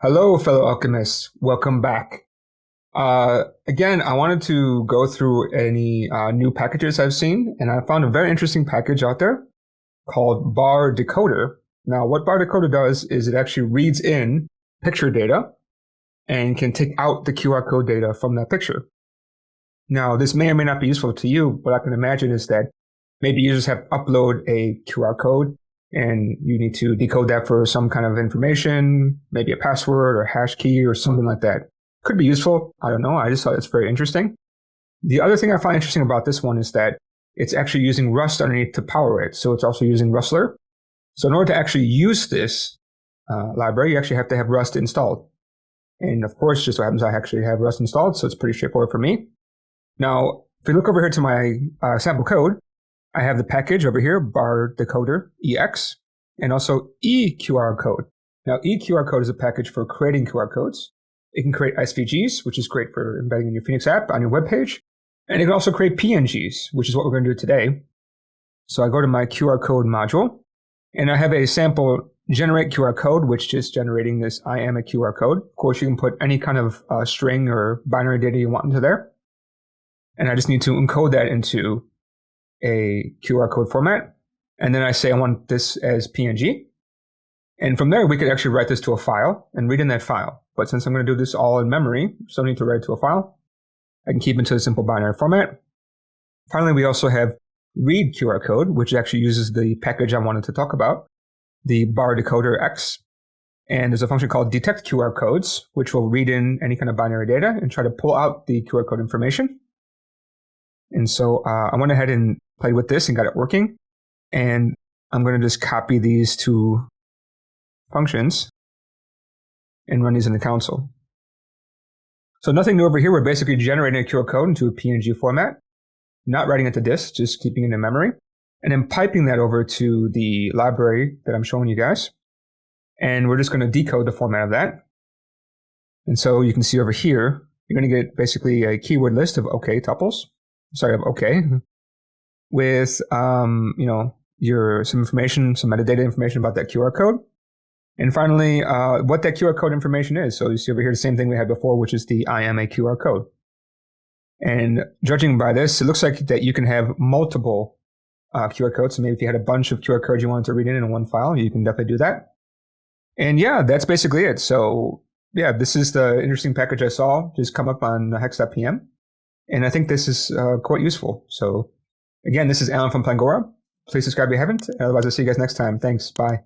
Hello, fellow alchemists. Welcome back. Again, I wanted to go through any new packages I've seen, and I found a very interesting package out there called Bardecoder. Now, what Bardecoder does is it actually reads in picture data and can take out the QR code data from that picture. Now, this may or may not be useful to you, but I can imagine is that maybe you just have to upload a QR code and you need to decode that for some kind of information, maybe a password or hash key or something like that. Could be useful. I don't know. I just thought it's very interesting. The other thing I find interesting about this one is that it's actually using Rust underneath to power it. So it's also using Rustler. So in order to actually use this library, you actually have to have Rust installed. And of course, just so happens I actually have Rust installed, so it's pretty straightforward for me. Now, if you look over here to my sample code, I have the package over here, BardecoderEx, and also eQR code. Now, eQR code is a package for creating QR codes. It can create SVGs, which is great for embedding in your Phoenix app on your web page. And it can also create PNGs, which is what we're going to do today. So I go to my QR code module, and I have a sample generate QR code, which is generating this I am a QR code. Of course, you can put any kind of string or binary data you want into there. And I just need to encode that into a QR code format. And then I say I want this as PNG. And from there, we could actually write this to a file and read in that file. But since I'm going to do this all in memory, so I need to write it to a file, I can keep it to a simple binary format. Finally, we also have read QR code, which actually uses the package I wanted to talk about, the BardecoderEx. And there's a function called detect QR codes, which will read in any kind of binary data and try to pull out the QR code information. And so I went ahead and played with this and got it working. And I'm going to just copy these two functions and run these in the console. So nothing new over here. We're basically generating a QR code into a PNG format, not writing it to disk, just keeping it in memory, and then piping that over to the library that I'm showing you guys. And we're just going to decode the format of that. And so you can see over here, you're going to get basically a keyword list of OK tuples. Sorry, of OK, with some information, some metadata information about that QR code. And finally, what that QR code information is. So you see over here the same thing we had before, which is the I am a QR code. And judging by this, it looks like that you can have multiple QR codes. So maybe if you had a bunch of QR codes you wanted to read in one file, you can definitely do that. And yeah, that's basically it. So yeah, this is the interesting package I saw just come up on hex.pm. And I think this is quite useful. So again, this is Alan from Plangora. Please subscribe if you haven't. Otherwise, I'll see you guys next time. Thanks. Bye.